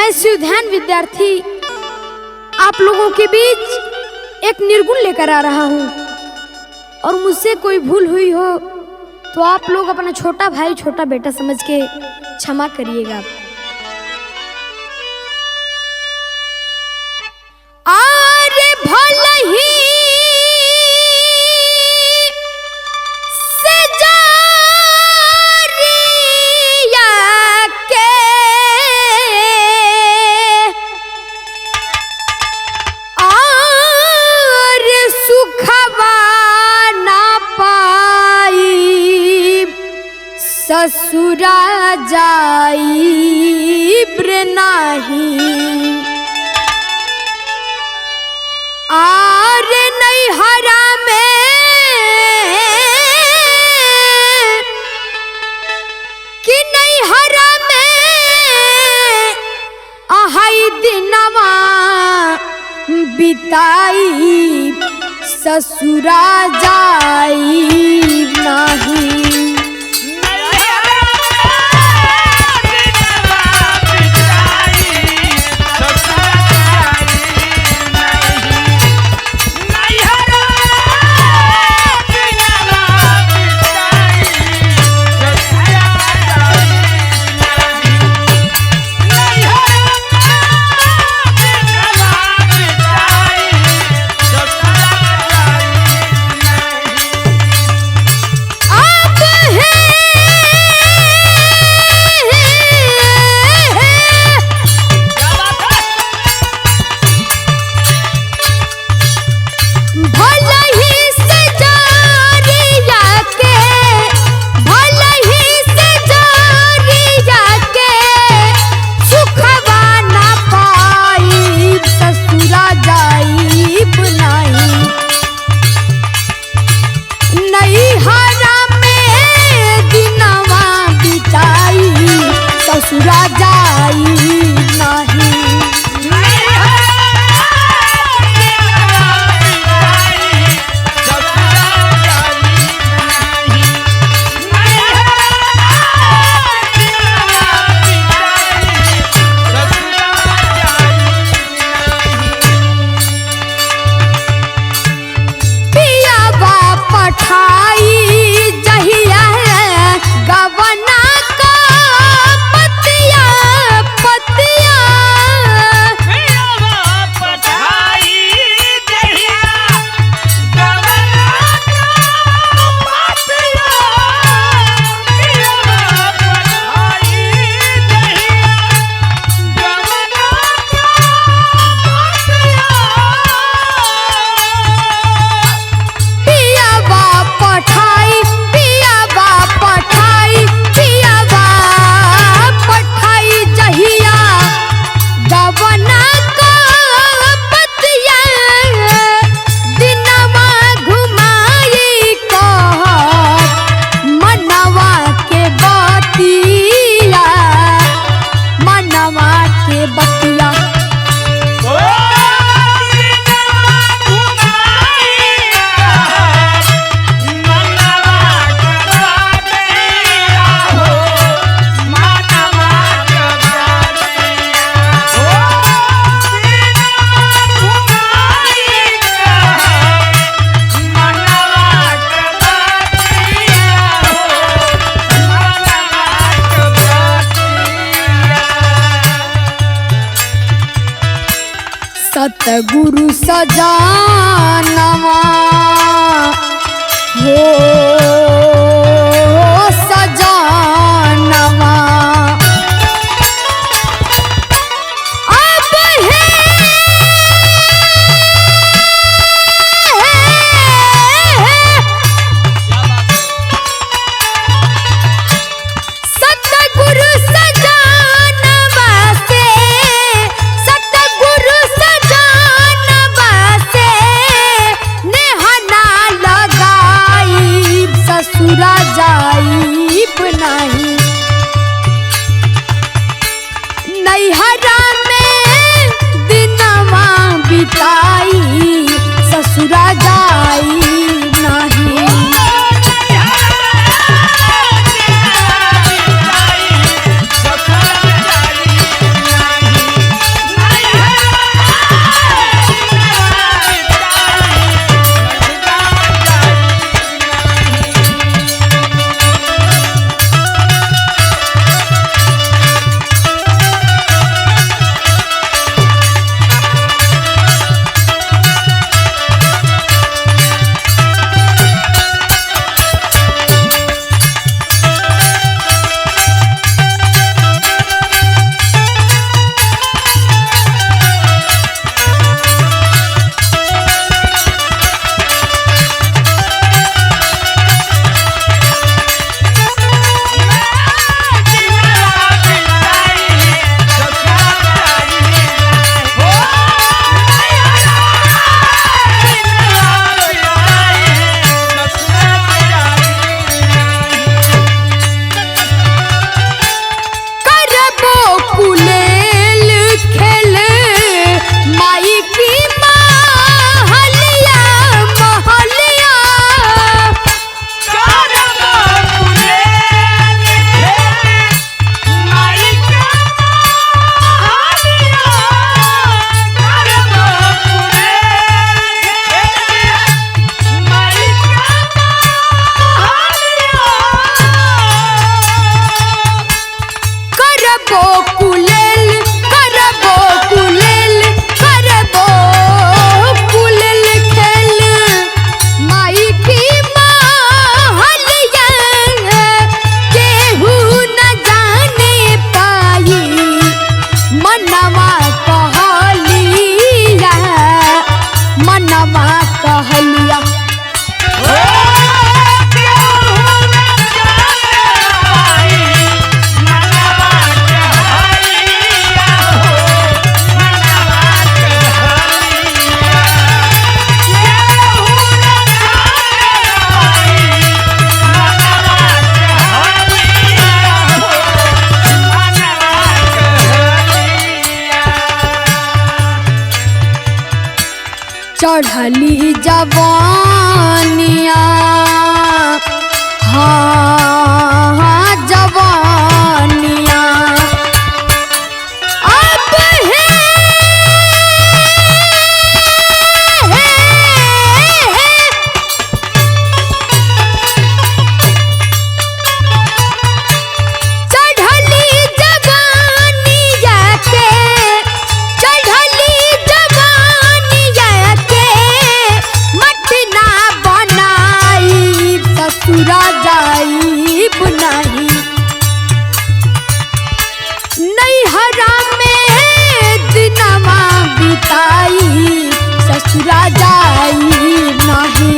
मैं शिवध्यान विद्यार्थी आप लोगों के बीच एक निर्गुण लेकर आ रहा हूँ और मुझसे कोई भूल हुई हो तो आप लोग अपना छोटा भाई छोटा बेटा समझ के क्षमा करिएगा। अरे भले ही ससुरा जाई नहीं आर नहीं हरा में कि नहीं हरा में आहाई दिनवा बिताई ससुरा जाई नहीं। ससुरा जाई नहीं पिया बा पठाई जहिया गवना सतगुरु सजानवा हो सजानवा अब है सतगुरु सजानवा से सतगुरु ससुरा जाई नहीं नैहरा में दिनवा बिताई ससुरा जाई नहीं। करबो कुलेल करबो कुलेल करबो कुलेल खेल माई की महलिया केहू न जाने पाई मनवा कहलिया मनवा कहलिया चढ़ली जवानिया हाँ जवानिया अब है चढ़ली जवानिया के चढ़ली जवानिया के मटना बनाई ससुरा जाई बुनाई नैहरा में दिनवा बिताई ससुरा जाई नहीं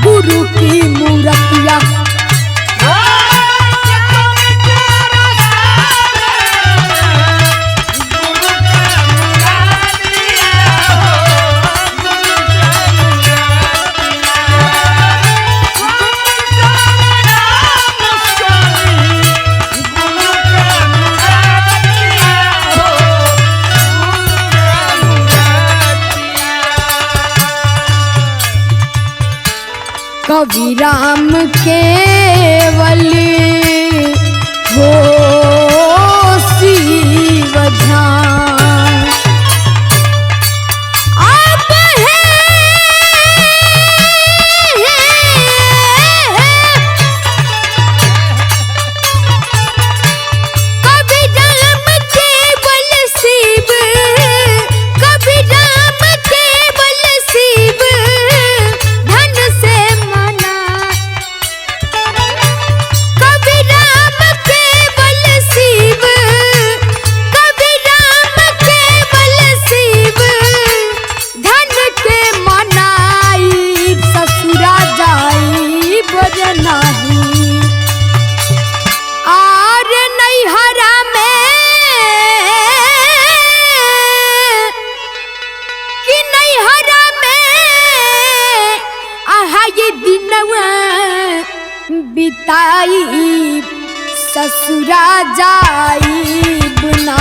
गुरु की मूर्तिया कवि राम केवल हो शिव ध्यान आप है कवि राम केवल शिव कवि राम केवल शिव धन से कवि राम केवल शिव कवि राम केवल शिव धन के मनाई ससुरा जाई बरनाही और नैहरा में कि नैहरा में आहा ये दिनवा बिताई ससुरा जाई बुना।